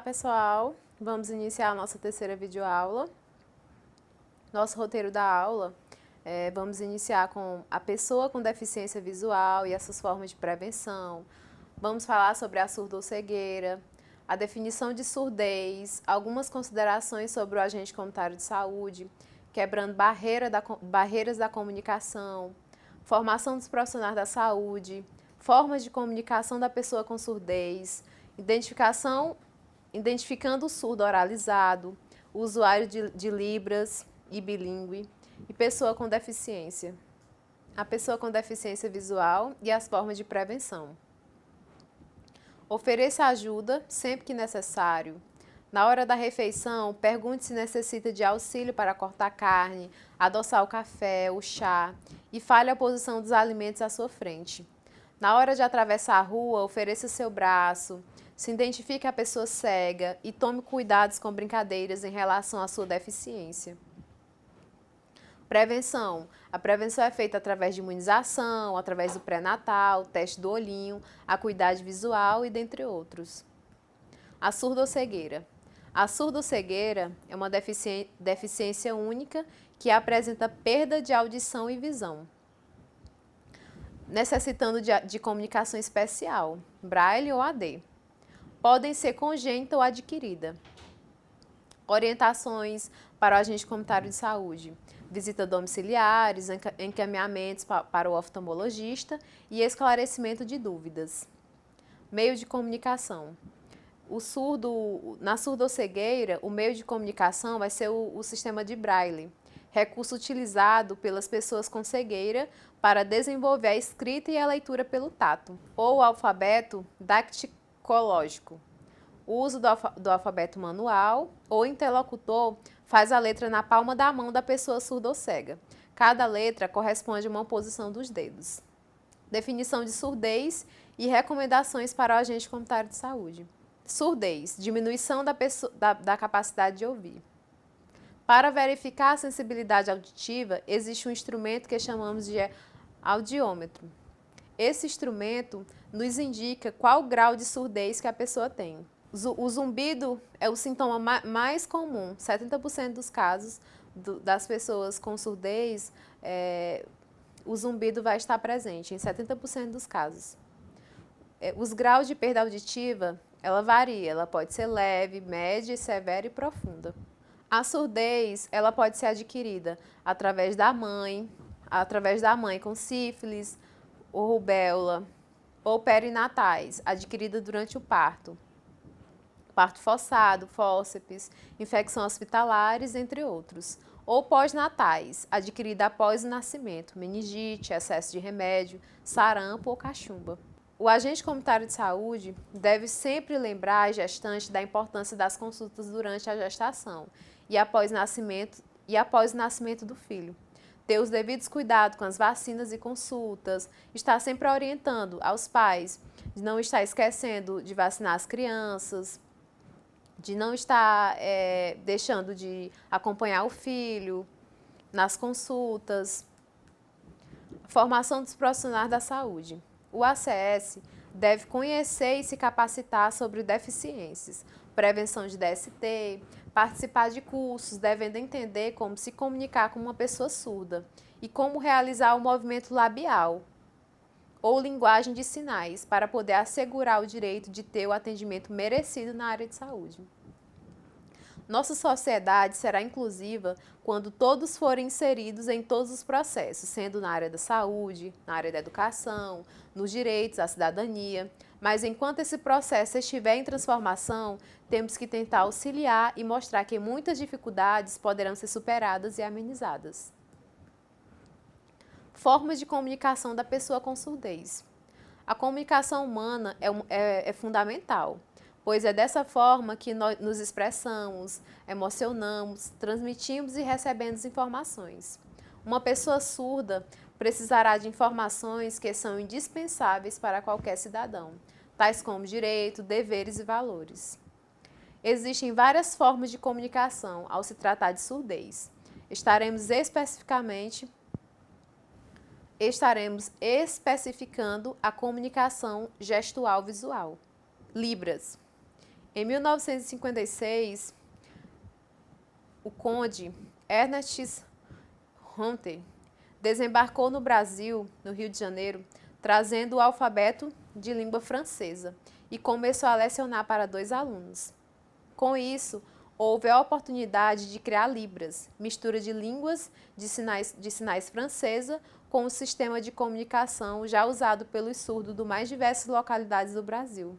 Pessoal, vamos iniciar a nossa terceira videoaula. Nosso roteiro da aula, vamos iniciar com a pessoa com deficiência visual e essas formas de prevenção. Vamos falar sobre a surdo-cegueira, a definição de surdez, algumas considerações sobre o agente comunitário de saúde, quebrando barreiras da comunicação, formação dos profissionais da saúde, formas de comunicação da pessoa com surdez, identificando o surdo oralizado, o usuário de Libras e bilíngue e pessoa com deficiência. A pessoa com deficiência visual e as formas de prevenção. Ofereça ajuda sempre que necessário. Na hora da refeição, pergunte se necessita de auxílio para cortar carne, adoçar o café, o chá e fale a posição dos alimentos à sua frente. Na hora de atravessar a rua, ofereça seu braço, se identifique a pessoa cega e tome cuidados com brincadeiras em relação à sua deficiência. Prevenção. A prevenção é feita através de imunização, através do pré-natal, teste do olhinho, acuidade visual e dentre outros. A surdo-cegueira. A surdo-cegueira é uma deficiência única que apresenta perda de audição e visão, necessitando de comunicação especial, Braille ou AD. Podem ser congênita ou adquirida. Orientações para o agente comunitário de saúde. Visita domiciliares, encaminhamentos para o oftalmologista e esclarecimento de dúvidas. Meio de comunicação. Na surdo-cegueira, o meio de comunicação vai ser o sistema de Braille, recurso utilizado pelas pessoas com cegueira para desenvolver a escrita e a leitura pelo tato, ou o alfabeto dactilológico. O uso do alfabeto manual, ou interlocutor faz a letra na palma da mão da pessoa surdo-cega. Cada letra corresponde a uma posição dos dedos. Definição de surdez e recomendações para o agente comunitário de saúde. Surdez, diminuição da capacidade de ouvir. Para verificar a sensibilidade auditiva, existe um instrumento que chamamos de audiômetro. Esse instrumento nos indica qual grau de surdez que a pessoa tem. O zumbido é o sintoma mais comum. 70% dos casos das pessoas com surdez, o zumbido vai estar presente, em 70% dos casos. Os graus de perda auditiva, ela varia. Ela pode ser leve, média, severa e profunda. A surdez, ela pode ser adquirida através da mãe com sífilis, ou rubéola, ou perinatais, adquirida durante o parto forçado, fórceps, infecção hospitalares, entre outros. Ou pós-natais, adquirida após o nascimento, meningite, excesso de remédio, sarampo ou cachumba. O agente comunitário de saúde deve sempre lembrar a gestante da importância das consultas durante a gestação e após o nascimento do filho. Ter os devidos cuidados com as vacinas e consultas, estar sempre orientando aos pais de não estar esquecendo de vacinar as crianças, de não estar deixando de acompanhar o filho nas consultas. Formação dos profissionais da saúde. O ACS deve conhecer e se capacitar sobre deficiências, prevenção de DST, participar de cursos, devendo entender como se comunicar com uma pessoa surda e como realizar o movimento labial ou linguagem de sinais para poder assegurar o direito de ter o atendimento merecido na área de saúde. Nossa sociedade será inclusiva quando todos forem inseridos em todos os processos, sendo na área da saúde, na área da educação, nos direitos, à cidadania. Mas enquanto esse processo estiver em transformação, temos que tentar auxiliar e mostrar que muitas dificuldades poderão ser superadas e amenizadas. Formas de comunicação da pessoa com surdez. A comunicação humana é fundamental, pois é dessa forma que nós nos expressamos, emocionamos, transmitimos e recebemos informações. Uma pessoa surda precisará de informações que são indispensáveis para qualquer cidadão, tais como direitos, deveres e valores. Existem várias formas de comunicação ao se tratar de surdez. Estaremos especificando a comunicação gestual visual. Libras. Em 1956, o conde Ernest Hunter desembarcou no Brasil, no Rio de Janeiro, trazendo o alfabeto de língua francesa e começou a lecionar para 2 alunos. Com isso, houve a oportunidade de criar Libras, mistura de línguas de sinais francesa com o sistema de comunicação já usado pelos surdos de mais diversas localidades do Brasil.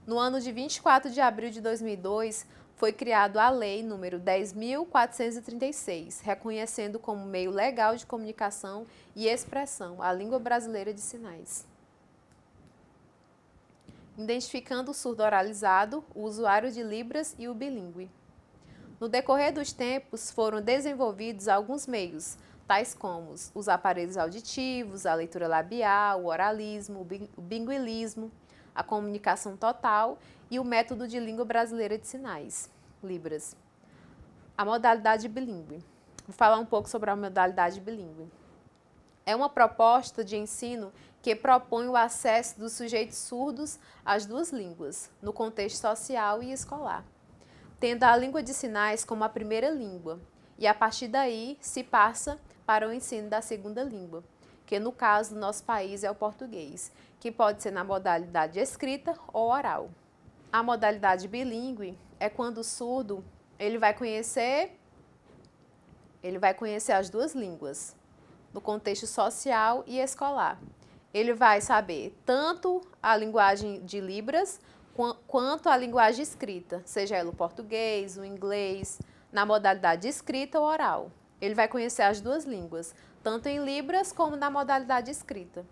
No ano de 24 de abril de 2002, foi criado a Lei nº 10.436, reconhecendo como meio legal de comunicação e expressão a língua brasileira de sinais. Identificando o surdo oralizado, o usuário de Libras e o bilíngue. No decorrer dos tempos, foram desenvolvidos alguns meios, tais como os aparelhos auditivos, a leitura labial, o oralismo, o binguilismo, a comunicação total e o método de língua brasileira de sinais, Libras. A modalidade bilíngue. Vou falar um pouco sobre a modalidade bilíngue. É uma proposta de ensino que propõe o acesso dos sujeitos surdos às 2 línguas, no contexto social e escolar, tendo a língua de sinais como a primeira língua, e a partir daí se passa para o ensino da segunda língua, que no caso do nosso país é o português, que pode ser na modalidade escrita ou oral. A modalidade bilíngue é quando o surdo ele vai conhecer as 2 línguas, no contexto social e escolar. Ele vai saber tanto a linguagem de Libras quanto a linguagem escrita, seja ela o português, o inglês, na modalidade escrita ou oral. Ele vai conhecer as 2 línguas, tanto em Libras como na modalidade escrita.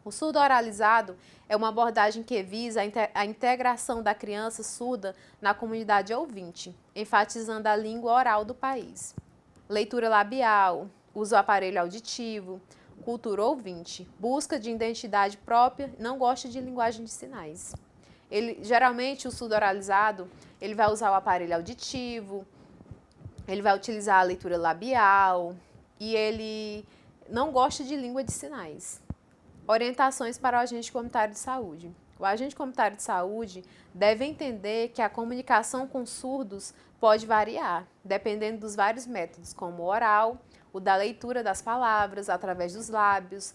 O surdo oralizado é uma abordagem que visa a integração da criança surda na comunidade ouvinte, enfatizando a língua oral do país. Leitura labial, uso do aparelho auditivo, cultura ouvinte, busca de identidade própria, não gosta de linguagem de sinais. Geralmente, o surdo oralizado, ele vai usar o aparelho auditivo, ele vai utilizar a leitura labial e ele não gosta de língua de sinais. Orientações para o agente comunitário de saúde. O agente comunitário de saúde deve entender que a comunicação com surdos pode variar, dependendo dos vários métodos, como o oral, o da leitura das palavras através dos lábios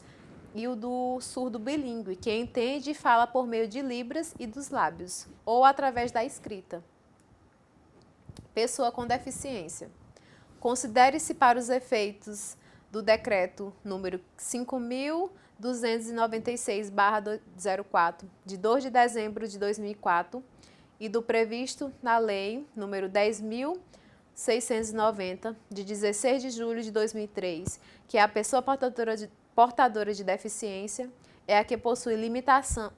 e o do surdo bilíngue, que entende e fala por meio de Libras e dos lábios, ou através da escrita. Pessoa com deficiência. Considere-se para os efeitos do decreto número 5.296/04, de 2 de dezembro de 2004, e do previsto na Lei número 10.690, de 16 de julho de 2003, que é a pessoa portadora de deficiência é a que possui limitação,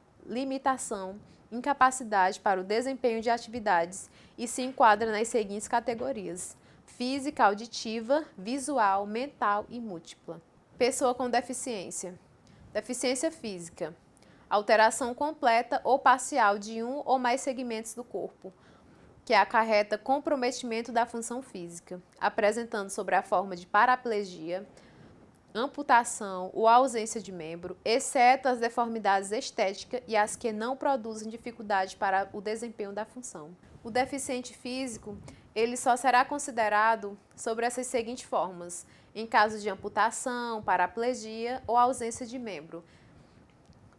incapacidade para o desempenho de atividades e se enquadra nas seguintes categorias: física, auditiva, visual, mental e múltipla. Pessoa com deficiência. Deficiência física. Alteração completa ou parcial de um ou mais segmentos do corpo, que acarreta comprometimento da função física, apresentando sobre a forma de paraplegia, amputação ou ausência de membro, exceto as deformidades estéticas e as que não produzem dificuldade para o desempenho da função. O deficiente físico, ele só será considerado sobre essas seguintes formas: em caso de amputação, paraplegia ou ausência de membro.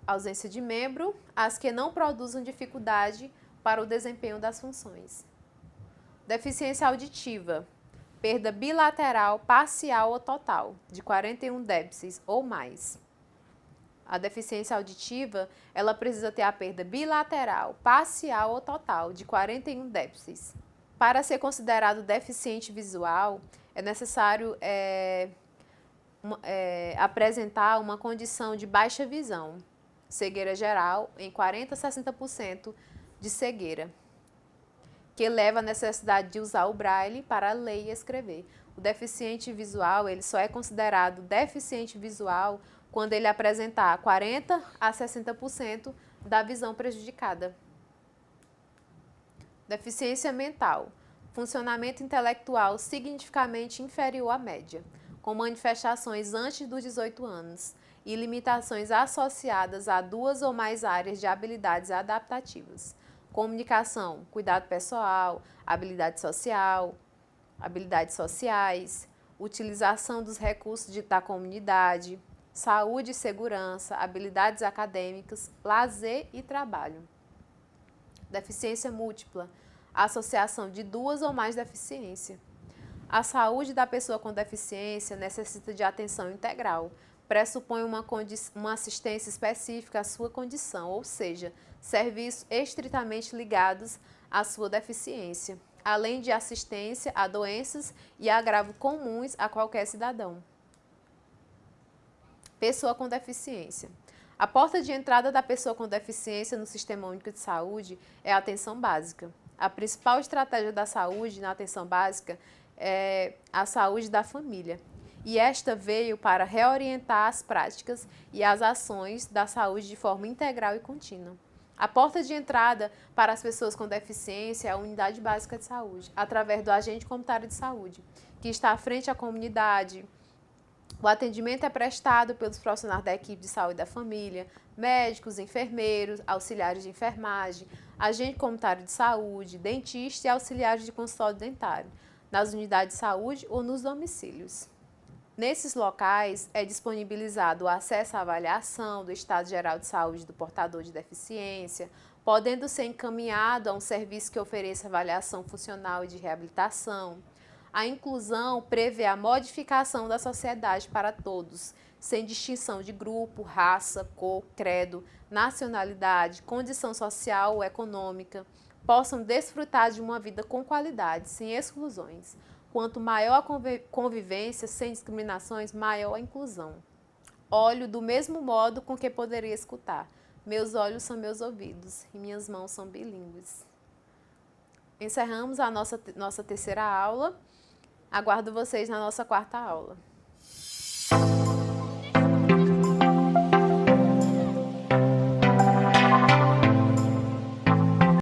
Ausência de membro, as que não produzem dificuldade para o desempenho das funções. Deficiência auditiva. Perda bilateral, parcial ou total, de 41 dBs ou mais. A deficiência auditiva, ela precisa ter a perda bilateral, parcial ou total, de 41 dBs. Para ser considerado deficiente visual, é necessário apresentar uma condição de baixa visão, cegueira geral, em 40 a 60% de cegueira, que leva à necessidade de usar o braille para ler e escrever. O deficiente visual, ele só é considerado deficiente visual quando ele apresentar 40 a 60% da visão prejudicada. Deficiência mental. Funcionamento intelectual significativamente inferior à média, com manifestações antes dos 18 anos e limitações associadas a 2 ou mais áreas de habilidades adaptativas. Comunicação, cuidado pessoal, habilidades sociais, utilização dos recursos da comunidade, saúde e segurança, habilidades acadêmicas, lazer e trabalho. Deficiência múltipla, associação de duas ou mais deficiências. A saúde da pessoa com deficiência necessita de atenção integral, pressupõe uma assistência específica à sua condição, ou seja, serviços estritamente ligados à sua deficiência, além de assistência a doenças e agravos comuns a qualquer cidadão. Pessoa com deficiência. A porta de entrada da pessoa com deficiência no Sistema Único de Saúde é a atenção básica. A principal estratégia da saúde na atenção básica é a saúde da família. E esta veio para reorientar as práticas e as ações da saúde de forma integral e contínua. A porta de entrada para as pessoas com deficiência é a unidade básica de saúde, através do agente comunitário de saúde, que está à frente à comunidade. O atendimento é prestado pelos profissionais da equipe de saúde da família, médicos, enfermeiros, auxiliares de enfermagem, agente comunitário de saúde, dentista e auxiliares de consultório dentário, nas unidades de saúde ou nos domicílios. Nesses locais, é disponibilizado o acesso à avaliação do estado geral de saúde do portador de deficiência, podendo ser encaminhado a um serviço que ofereça avaliação funcional e de reabilitação. A inclusão prevê a modificação da sociedade para todos, sem distinção de grupo, raça, cor, credo, nacionalidade, condição social ou econômica, possam desfrutar de uma vida com qualidade, sem exclusões. Quanto maior a convivência, sem discriminações, maior a inclusão. Olho do mesmo modo com que poderia escutar. Meus olhos são meus ouvidos e minhas mãos são bilíngues. Encerramos a nossa terceira aula. Aguardo vocês na nossa quarta aula.